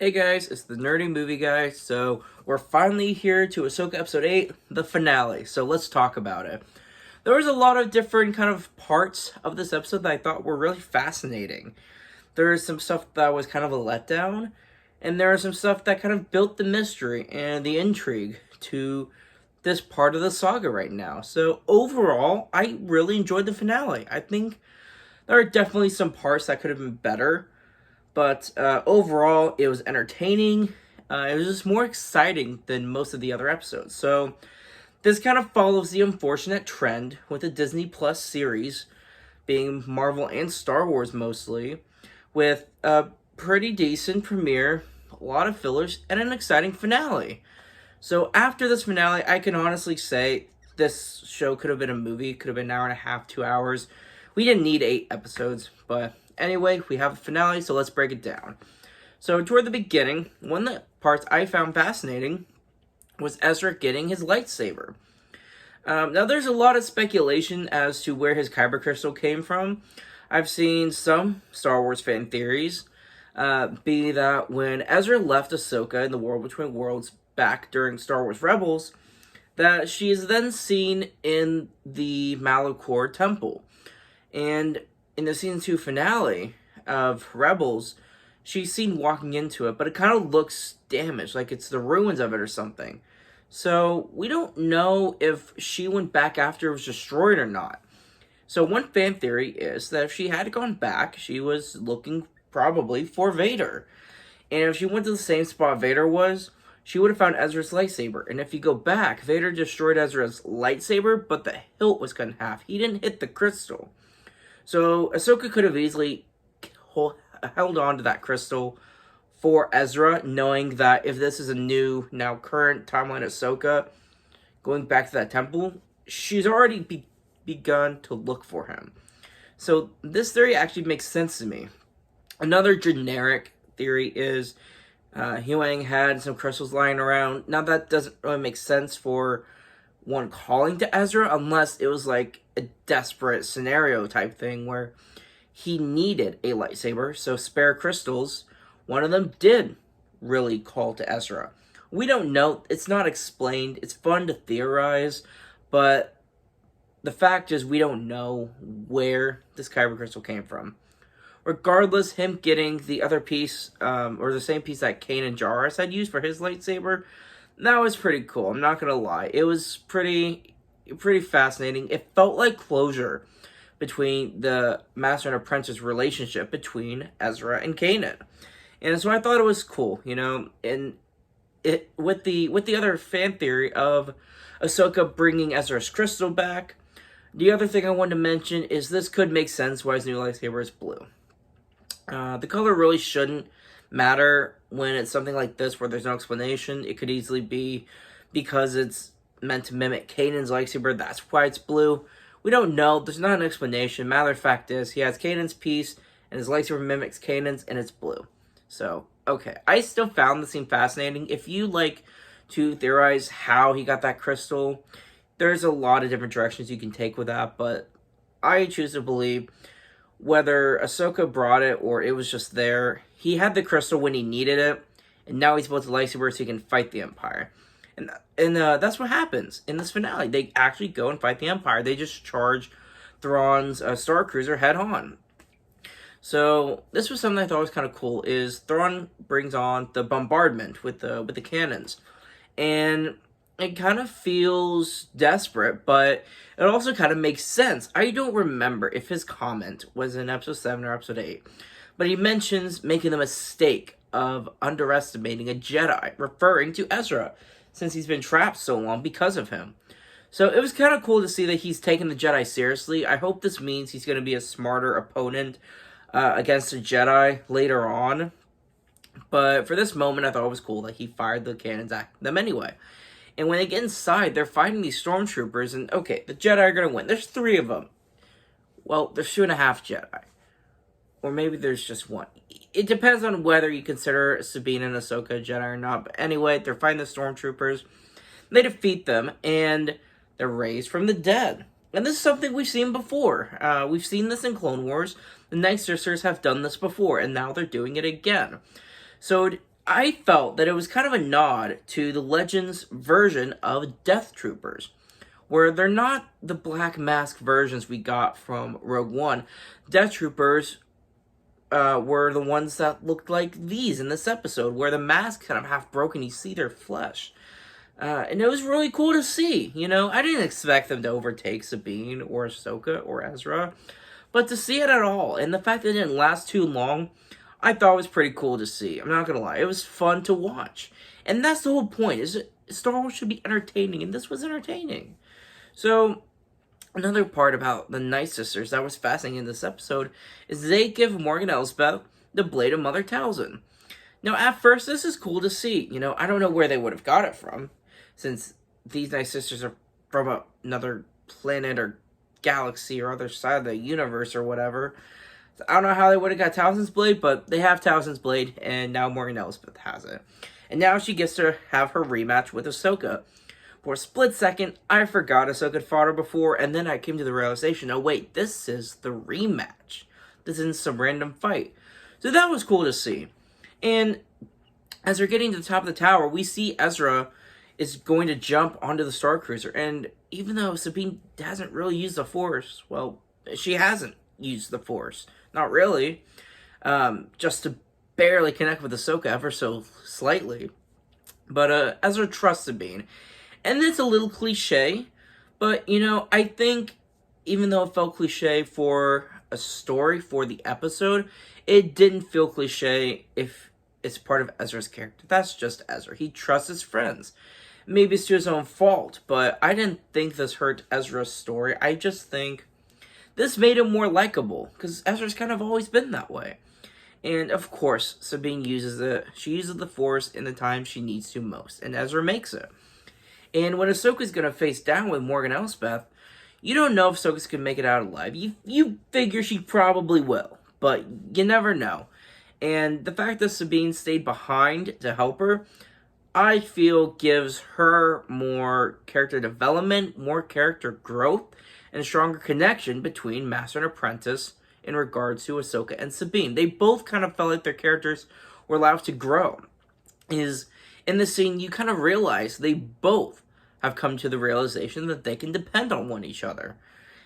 Hey guys, it's the Nerdy Movie Guy. So we're finally here to Ahsoka Episode 8, the finale. So let's talk about it. There was a lot of different kind of parts of this episode that I thought were really fascinating. There was some stuff that was kind of a letdown, and there was some stuff that kind of built the mystery and the intrigue to this part of the saga right now. So overall, I really enjoyed the finale. I think there are definitely some parts that could have been better, but overall, it was entertaining. It was just more exciting than most of the other episodes. So this kind of follows the unfortunate trend with the Disney Plus series being Marvel and Star Wars mostly, with a pretty decent premiere, a lot of fillers, and an exciting finale. So after this finale, I can honestly say this show could have been a movie. It could have been an hour and a half, 2 hours. We didn't need 8 episodes, but anyway, we have the finale, so let's break it down. So toward the beginning, one of the parts I found fascinating was Ezra getting his lightsaber. Now, there's a lot of speculation as to where his kyber crystal came from. I've seen some Star Wars fan theories, be that when Ezra left Ahsoka in the War Between Worlds back during Star Wars Rebels, that she is then seen in the Malachor Temple. And in the season 2 finale of Rebels, she's seen walking into it, but it kind of looks damaged, like it's the ruins of it or something. So we don't know if she went back after it was destroyed or not. So one fan theory is that if she had gone back, she was looking probably for Vader. And if she went to the same spot Vader was, she would have found Ezra's lightsaber. And if you go back, Vader destroyed Ezra's lightsaber, but the hilt was cut in half. He didn't hit the crystal. So Ahsoka could have easily held on to that crystal for Ezra, knowing that if this is a new, now current timeline Ahsoka, going back to that temple, she's already begun to look for him. So this theory actually makes sense to me. Another generic theory is Huyang had some crystals lying around. Now that doesn't really make sense for one calling to Ezra unless it was like a desperate scenario type thing where he needed a lightsaber, so spare crystals, one of them did really call to Ezra. We don't know, it's not explained, it's fun to theorize, but the fact is we don't know where this kyber crystal came from. Regardless, him getting the other piece, or the same piece that Kanan Jarrus had used for his lightsaber, that was pretty cool, I'm not gonna lie. It was pretty fascinating. It felt like closure between the master and apprentice relationship between Ezra and Kanan. And so I thought it was cool, and it with the other fan theory of Ahsoka bringing Ezra's crystal back. The other thing I wanted to mention is this could make sense why his new lightsaber is blue. The color really shouldn't matter when it's something like this where there's no explanation. It could easily be because it's meant to mimic Kanan's lightsaber, that's why it's blue. We don't know, there's not an explanation. Matter of fact is, he has Kanan's piece, and his lightsaber mimics Kanan's, and it's blue. So, okay. I still found this scene fascinating. If you like to theorize how he got that crystal, there's a lot of different directions you can take with that, but I choose to believe whether Ahsoka brought it or it was just there, he had the crystal when he needed it, and now he's built a lightsaber so he can fight the Empire. And that's what happens in this finale. They actually go and fight the Empire. They just charge Thrawn's Star Cruiser head on. So this was something I thought was kind of cool. Is Thrawn brings on the bombardment with the cannons, and it kind of feels desperate, but it also kind of makes sense. I don't remember if his comment was in episode 7 or episode 8, but he mentions making the mistake of underestimating a Jedi, referring to Ezra, since he's been trapped so long because of him. So it was kind of cool to see that he's taken the Jedi seriously. I hope this means he's going to be a smarter opponent against the Jedi later on. But for this moment, I thought it was cool that he fired the cannons at them anyway. And when they get inside, they're fighting these stormtroopers, and okay, the Jedi are going to win. There's 3 of them. Well, there's 2.5 Jedi. Or maybe there's just 1. It depends on whether you consider Sabine and Ahsoka a Jedi or not. But anyway, they're fighting the stormtroopers. They defeat them, and they're raised from the dead. And this is something we've seen before. We've seen this in Clone Wars. The Night Sisters have done this before, and now they're doing it again. So I felt that it was kind of a nod to the Legends version of Death Troopers, where they're not the black mask versions we got from Rogue One. Death Troopers were the ones that looked like these in this episode, where the mask kind of half broken, you see their flesh. And it was really cool to see, you know. I didn't expect them to overtake Sabine or Ahsoka or Ezra, but to see it at all, and the fact that it didn't last too long, I thought was pretty cool to see. I'm not gonna lie, it was fun to watch. And that's the whole point, is Star Wars should be entertaining, and this was entertaining. So, another part about the Night Sisters that was fascinating in this episode is they give Morgan Elsbeth the blade of Mother Talzin. Now, at first, this is cool to see. You know, I don't know where they would have got it from, since these Night Sisters are from another planet or galaxy or other side of the universe or whatever. So I don't know how they would have got Talzin's blade, but they have Talzin's blade, and now Morgan Elsbeth has it. And now she gets to have her rematch with Ahsoka. For a split second, I forgot Ahsoka had fought her before, and then I came to the realization, oh wait, this is the rematch. This isn't some random fight. So that was cool to see. And as they're getting to the top of the tower, we see Ezra is going to jump onto the Star Cruiser. And even though Sabine hasn't really used the Force, well, she hasn't used the Force. Not really. Just to barely connect with Ahsoka ever so slightly. But Ezra trusts Sabine. And it's a little cliche, but, you know, I think even though it felt cliche for a story, for the episode, it didn't feel cliche if it's part of Ezra's character. That's just Ezra. He trusts his friends. Maybe it's to his own fault, but I didn't think this hurt Ezra's story. I just think this made him more likable, because Ezra's kind of always been that way. And, of course, Sabine uses it. She uses the Force in the time she needs to most, and Ezra makes it. And when Ahsoka's going to face down with Morgan Elsbeth, you don't know if Ahsoka's going to make it out alive. You figure she probably will, but you never know. And the fact that Sabine stayed behind to help her, I feel gives her more character development, more character growth, and a stronger connection between Master and Apprentice in regards to Ahsoka and Sabine. They both kind of felt like their characters were allowed to grow. In the scene, you kind of realize they both have come to the realization that they can depend on one each other.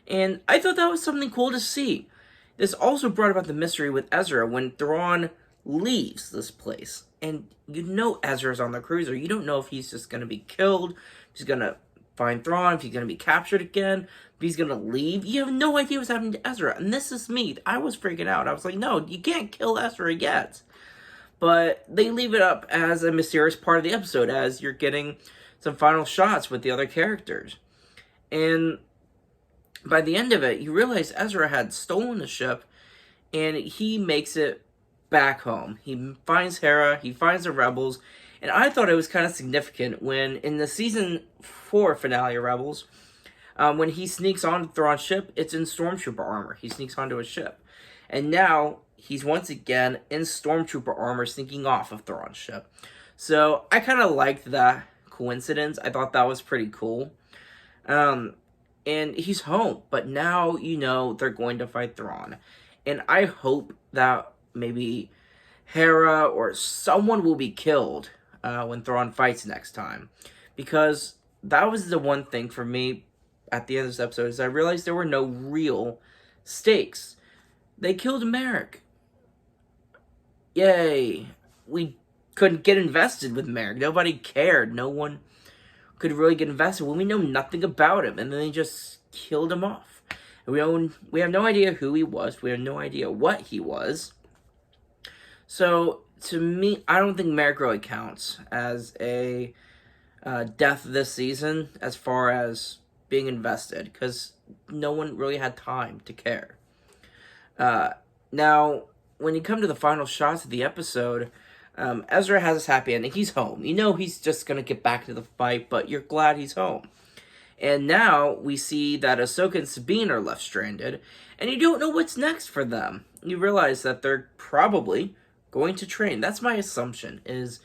And I thought that was something cool to see. This also brought about the mystery with Ezra when Thrawn leaves this place. And you know Ezra's on the cruiser. You don't know if he's just going to be killed, if he's going to find Thrawn, if he's going to be captured again, if he's going to leave. You have no idea what's happening to Ezra. And this is me. I was freaking out. I was like, no, you can't kill Ezra yet. But they leave it up as a mysterious part of the episode as you're getting some final shots with the other characters. And by the end of it, you realize Ezra had stolen the ship, and he makes it back home. He finds Hera, he finds the rebels, and I thought it was kind of significant when, in the Season 4 finale of Rebels, when he sneaks onto Thrawn's ship, it's in Stormtrooper armor. He sneaks onto his ship. And now, he's once again in Stormtrooper armor sneaking off of Thrawn's ship. So, I kind of liked that coincidence. I thought that was pretty cool. And he's home, but now you know they're going to fight Thrawn. And I hope that maybe Hera or someone will be killed when Thrawn fights next time. Because that was the one thing for me at the end of this episode, is I realized there were no real stakes. They killed Merrick. Yay. We couldn't get invested with Merrick. Nobody cared. No one could really get invested when we know nothing about him. And then they just killed him off. And we have no idea who he was. We have no idea what he was. So, to me, I don't think Merrick really counts as a death this season as far as being invested, because no one really had time to care. Now, when you come to the final shots of the episode, Ezra has his happy ending. He's home. You know he's just going to get back to the fight, but you're glad he's home. And now we see that Ahsoka and Sabine are left stranded, and you don't know what's next for them. You realize that they're probably going to train. That's my assumption, is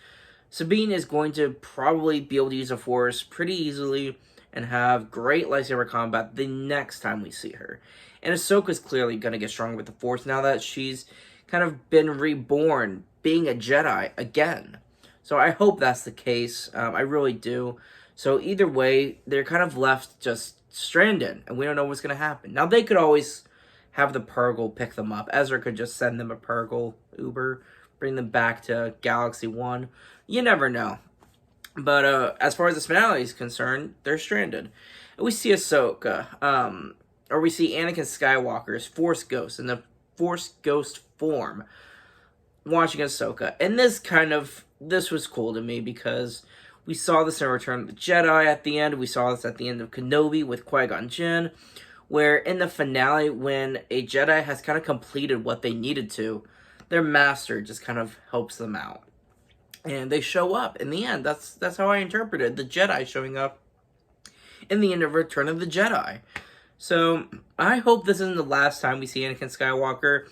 Sabine is going to probably be able to use a Force pretty easily and have great lightsaber combat the next time we see her. And Ahsoka's clearly going to get stronger with the Force now that she's kind of been reborn, being a Jedi again. So I hope that's the case. I really do. So either way, they're kind of left just stranded, and we don't know what's going to happen. Now, they could always have the Purgle pick them up. Ezra could just send them a Purgle Uber, bring them back to Galaxy 1. You never know. But as far as this finale is concerned, they're stranded. And we see Ahsoka, or we see Anakin Skywalker's Force Ghost in the Force Ghost form, watching Ahsoka. And this was cool to me because we saw this in Return of the Jedi at the end. We saw this at the end of Kenobi with Qui-Gon Jinn, where in the finale, when a Jedi has kind of completed what they needed to, their master just kind of helps them out. And they show up in the end. That's how I interpreted the Jedi showing up in the end of Return of the Jedi. So I hope this isn't the last time we see Anakin Skywalker.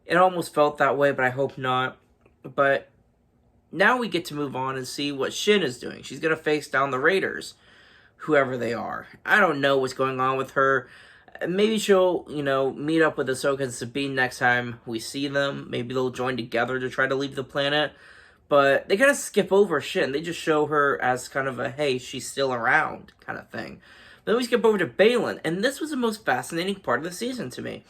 It almost felt that way, but I hope not. But now we get to move on and see what Shin is doing. She's going to face down the Raiders, whoever they are. I don't know what's going on with her. Maybe she'll, meet up with Ahsoka and Sabine next time we see them. Maybe they'll join together to try to leave the planet. But they kind of skip over Shin. They just show her as kind of a, hey, she's still around kind of thing. But then we skip over to Baylan. And this was the most fascinating part of the season to me.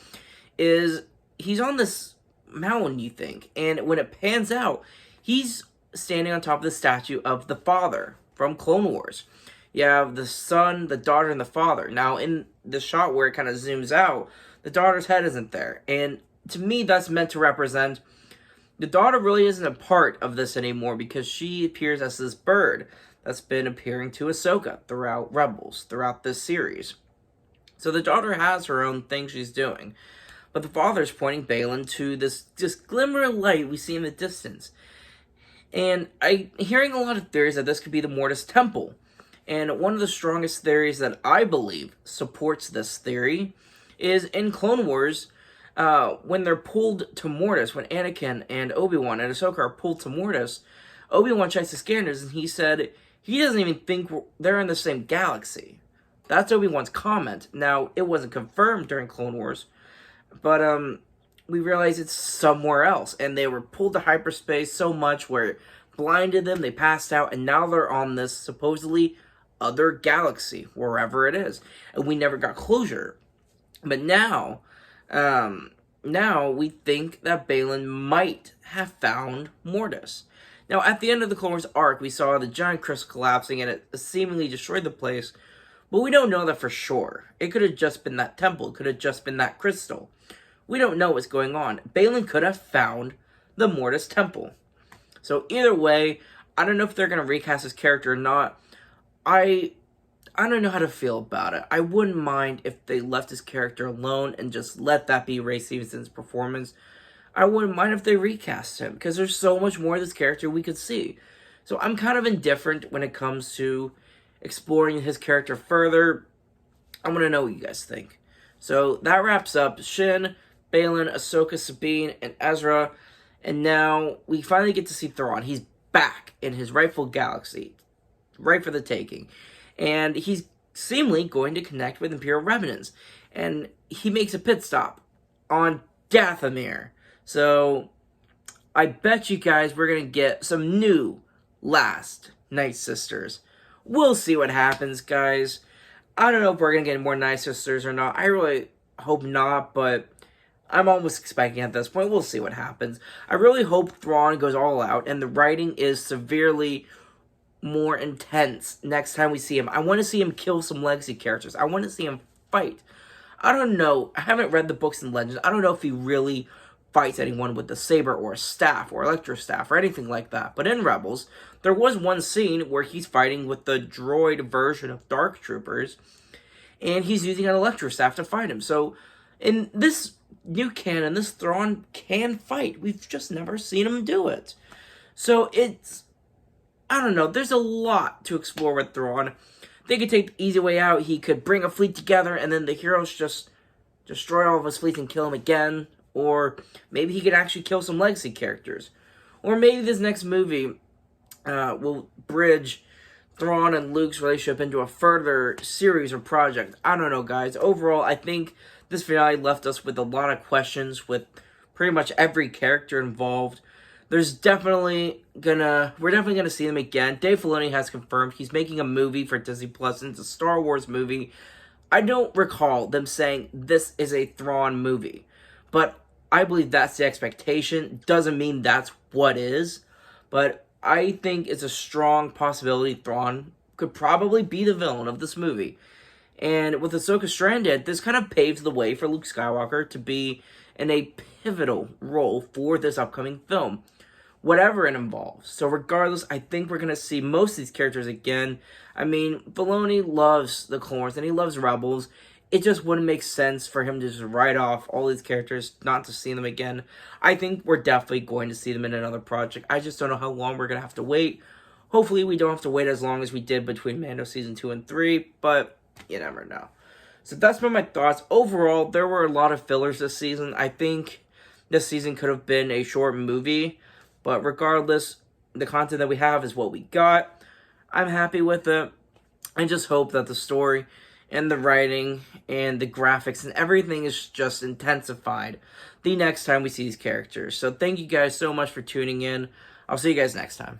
Is he's on this mountain, you think. And when it pans out, he's standing on top of the statue of the father from Clone Wars. You have the son, the daughter, and the father. Now, in the shot where it kind of zooms out, the daughter's head isn't there. And to me, that's meant to represent the daughter really isn't a part of this anymore because she appears as this bird that's been appearing to Ahsoka throughout Rebels, throughout this series. So the daughter has her own thing she's doing. But the father's pointing Baylan to this glimmer of light we see in the distance. And I'm hearing a lot of theories that this could be the Mortis Temple. And one of the strongest theories that I believe supports this theory is in Clone Wars, when they're pulled to Mortis, when Anakin and Obi-Wan and Ahsoka are pulled to Mortis, Obi-Wan checks the scanners and he said he doesn't even think they're in the same galaxy. That's Obi-Wan's comment. Now, it wasn't confirmed during Clone Wars, but we realize it's somewhere else. And they were pulled to hyperspace so much where it blinded them, they passed out, and now they're on this supposedly other galaxy, wherever it is. And we never got closure. But now we think that Baylan might have found Mortis. Now, at the end of the Clone Wars arc, we saw the giant crystal collapsing and it seemingly destroyed the place, but we don't know that for sure. It could have just been that temple. It could have just been that crystal. We don't know what's going on. Baylan could have found the Mortis Temple. So either way, I don't know if they're going to recast his character or not. I don't know how to feel about it. I wouldn't mind if they left his character alone and just let that be Ray Stevenson's performance. I wouldn't mind if they recast him, because there's so much more of this character we could see. So I'm kind of indifferent when it comes to exploring his character further. I want to know what you guys think. So that wraps up Shin, Baylan, Ahsoka, Sabine, and Ezra. And now we finally get to see Thrawn. He's back in his rightful galaxy, right for the taking. And he's seemingly going to connect with Imperial Remnants. And he makes a pit stop on Dathomir. So I bet you guys we're going to get some new Last Night Sisters. We'll see what happens, guys. I don't know if we're going to get more Night Sisters or not. I really hope not, but I'm almost expecting at this point. We'll see what happens. I really hope Thrawn goes all out and the writing is severely more intense next time we see him. I want to see him kill some legacy characters. I want to see him fight. I don't know. I haven't read the books and legends. I don't know if he really fights anyone with a saber or a staff or electro staff or anything like that. But in Rebels, there was one scene where he's fighting with the droid version of Dark Troopers, and he's using an electro staff to fight him. So in this new canon, this Thrawn can fight. We've just never seen him do it. So it's, I don't know, there's a lot to explore with Thrawn. They could take the easy way out. He could bring a fleet together and then the heroes just destroy all of his fleets and kill him again. Or maybe he could actually kill some legacy characters. Or maybe this next movie will bridge Thrawn and Luke's relationship into a further series or project. I don't know, guys. Overall, I think this finale left us with a lot of questions with pretty much every character involved. we're definitely gonna see them again. Dave Filoni has confirmed he's making a movie for Disney Plus, and it's a Star Wars movie. I don't recall them saying this is a Thrawn movie, but I believe that's the expectation. Doesn't mean that's what is, but I think it's a strong possibility Thrawn could probably be the villain of this movie. And with Ahsoka stranded, this kind of paves the way for Luke Skywalker to be in a pivotal role for this upcoming film, whatever it involves. So regardless, I think we're going to see most of these characters again. I mean, Filoni loves the Clone Wars and he loves Rebels. It just wouldn't make sense for him to just write off all these characters, not to see them again. I think we're definitely going to see them in another project. I just don't know how long we're going to have to wait. Hopefully we don't have to wait as long as we did between Mando Season 2 and 3, but you never know. So that's been my thoughts. Overall, there were a lot of fillers this season. I think this season could have been a short movie, but regardless, the content that we have is what we got. I'm happy with it. I just hope that the story and the writing and the graphics and everything is just intensified the next time we see these characters. So thank you guys so much for tuning in. I'll see you guys next time.